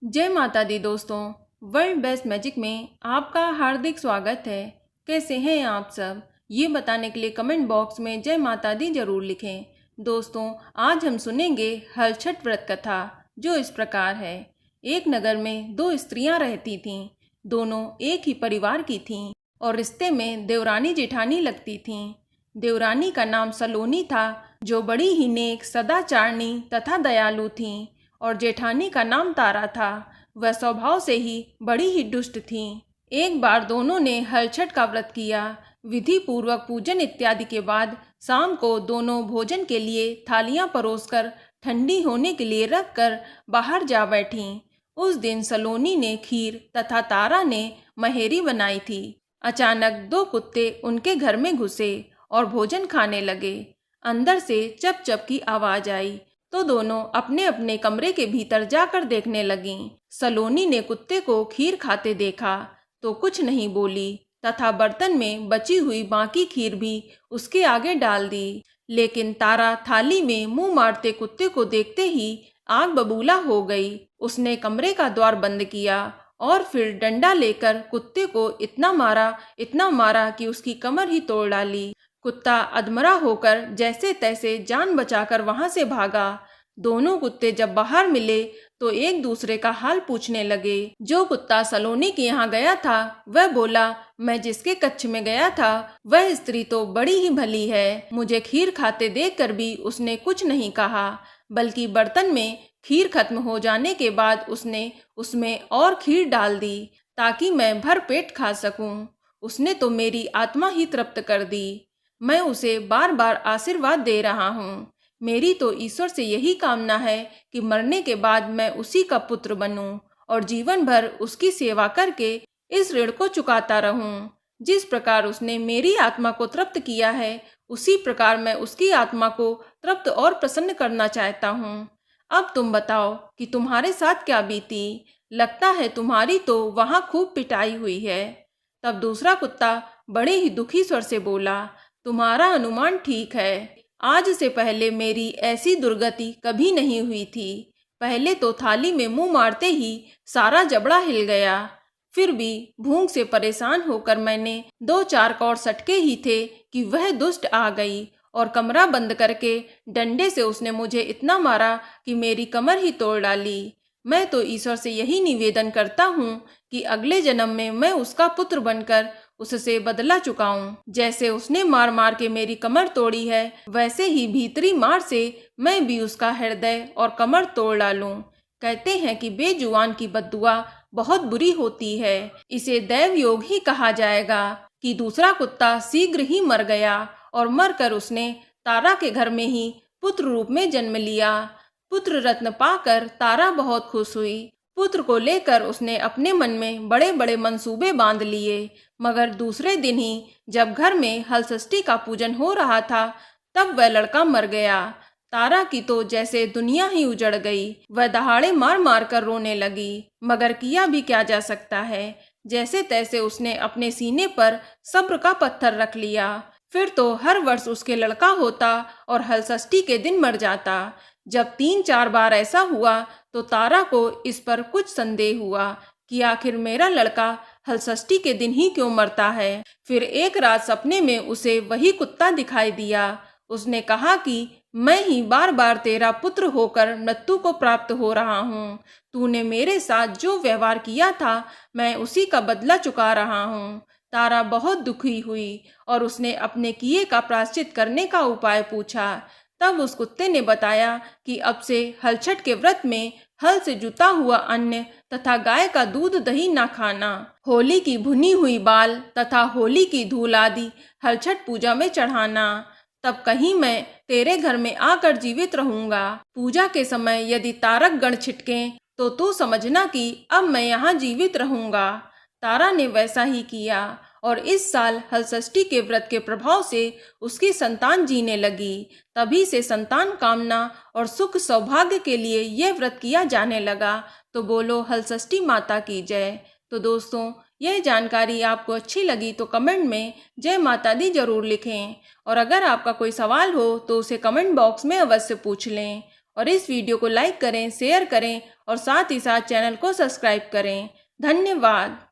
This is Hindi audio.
जय माता दी दोस्तों। वर्ल्ड बेस्ट मैजिक में आपका हार्दिक स्वागत है। कैसे हैं आप सब, ये बताने के लिए कमेंट बॉक्स में जय माता दी जरूर लिखें। दोस्तों, आज हम सुनेंगे हलछठ व्रत कथा, जो इस प्रकार है। एक नगर में दो स्त्रियां रहती थीं। दोनों एक ही परिवार की थीं और रिश्ते में देवरानी जेठानी लगती थीं। देवरानी का नाम सलोनी था, जो बड़ी ही नेक, सदाचारणी तथा दयालु थीं, और जेठानी का नाम तारा था। वह स्वभाव से ही बड़ी ही दुष्ट थीं। एक बार दोनों ने हलछठ का व्रत किया। विधि पूर्वक पूजन इत्यादि के बाद शाम को दोनों भोजन के लिए थालियां परोसकर ठंडी होने के लिए रखकर बाहर जा बैठीं। उस दिन सलोनी ने खीर तथा तारा ने महेरी बनाई थी। अचानक दो कुत्ते उनके घर में घुसे और भोजन खाने लगे। अंदर से चप चप की आवाज आई तो दोनों अपने अपने कमरे के भीतर जाकर देखने लगीं। सलोनी ने कुत्ते को खीर खाते देखा तो कुछ नहीं बोली तथा बर्तन में बची हुई बाकी खीर भी उसके आगे डाल दी। लेकिन तारा थाली में मुंह मारते कुत्ते को देखते ही आग बबूला हो गई। उसने कमरे का द्वार बंद किया और फिर डंडा लेकर कुत्ते को इतना मारा कि उसकी कमर ही तोड़ डाली। कुत्ता अधमरा होकर जैसे तैसे जान बचाकर वहां से भागा। दोनों कुत्ते जब बाहर मिले तो एक दूसरे का हाल पूछने लगे। जो कुत्ता सलोनी के यहाँ गया था वह बोला, मैं जिसके कक्ष में गया था वह स्त्री तो बड़ी ही भली है। मुझे खीर खाते देखकर भी उसने कुछ नहीं कहा, बल्कि बर्तन में खीर खत्म हो जाने के बाद उसने उसमें और खीर डाल दी ताकि मैं भर पेट खा सकूं। उसने तो मेरी आत्मा ही तृप्त कर दी। मैं उसे बार बार आशीर्वाद दे रहा हूँ। मेरी तो ईश्वर से यही कामना है कि मरने के बाद मैं उसी का पुत्र बनूं और जीवन भर उसकी सेवा करके इस ऋण को चुकाता रहूं। जिस प्रकार उसने मेरी आत्मा को तृप्त किया है, उसी प्रकार मैं उसकी आत्मा को तृप्त और प्रसन्न करना चाहता हूँ। अब तुम बताओ कि तुम्हारे साथ क्या बीती। लगता है तुम्हारी तो वहां खूब पिटाई हुई है। तब दूसरा कुत्ता बड़े ही दुखी स्वर से बोला, तुम्हारा अनुमान ठीक है। आज से पहले मेरी ऐसी दुर्गति कभी नहीं हुई थी। पहले तो थाली में मुंह मारते ही सारा जबड़ा हिल गया। फिर भी भूख से परेशान होकर मैंने 2-4 कौर सटके ही थे कि वह दुष्ट आ गई और कमरा बंद करके डंडे से उसने मुझे इतना मारा कि मेरी कमर ही तोड़ डाली। मैं तो ईश्वर से यही निवेदन करता हूँ कि अगले जन्म में मैं उसका पुत्र बनकर उससे बदला चुकाऊं। जैसे उसने मार मार के मेरी कमर तोड़ी है, वैसे ही भीतरी मार से मैं भी उसका हृदय और कमर तोड़ डालूं। कहते हैं कि बेजुबान की बद्दुआ बहुत बुरी होती है। इसे दैव योग ही कहा जाएगा। कि दूसरा कुत्ता शीघ्र ही मर गया और मरकर उसने तारा के घर में ही पुत्र रूप में जन्म लिया। पुत्र रत्न पाकर तारा बहुत खुश हुई। पुत्र को लेकर उसने अपने मन में बड़े बड़े मंसूबे बांध लिए। मगर दूसरे दिन ही जब घर में हलषष्ठी का पूजन हो रहा था, तब वह लड़का मर गया। तारा की तो जैसे दुनिया ही उजड़ गई। वह दहाड़े मार मार कर रोने लगी, मगर किया भी क्या जा सकता है। जैसे तैसे उसने अपने सीने पर सब्र का पत्थर रख लिया। फिर तो हर वर्ष उसके लड़का होता और हलषष्ठी के दिन मर जाता। जब 3-4 बार ऐसा हुआ तो तारा को इस पर कुछ संदेह हुआ कि आखिर मेरा लड़का हलषष्ठी के दिन ही क्यों मरता है। फिर एक रात सपने में उसे वही कुत्ता दिखाई दिया। उसने कहा कि मैं ही बार बार तेरा पुत्र होकर मृत्यु को प्राप्त हो रहा हूँ। तूने मेरे साथ जो व्यवहार किया था, मैं उसी का बदला चुका रहा हूँ। तारा बहुत दुखी हुई और उसने अपने किए का प्रायश्चित करने का उपाय पूछा। तब उस कुत्ते ने बताया कि अब से हलछठ के व्रत में हल से जुता हुआ अन्न तथा गाय का दूध दही न खाना, होली की भुनी हुई बाल तथा होली की धूल आदि हलछठ पूजा में चढ़ाना। तब कहीं मैं तेरे घर में आकर जीवित रहूंगा। पूजा के समय यदि तारक गण छिटके तो तू समझना कि अब मैं यहाँ जीवित रहूंगा। तारा ने वैसा ही किया और इस साल हलषष्ठी के व्रत के प्रभाव से उसकी संतान जीने लगी। तभी से संतान कामना और सुख सौभाग्य के लिए यह व्रत किया जाने लगा। तो बोलो हलषष्ठी माता की जय। तो दोस्तों, यह जानकारी आपको अच्छी लगी तो कमेंट में जय माता दी जरूर लिखें, और अगर आपका कोई सवाल हो तो उसे कमेंट बॉक्स में अवश्य पूछ लें। और इस वीडियो को लाइक करें, शेयर करें और साथ ही साथ चैनल को सब्सक्राइब करें। धन्यवाद।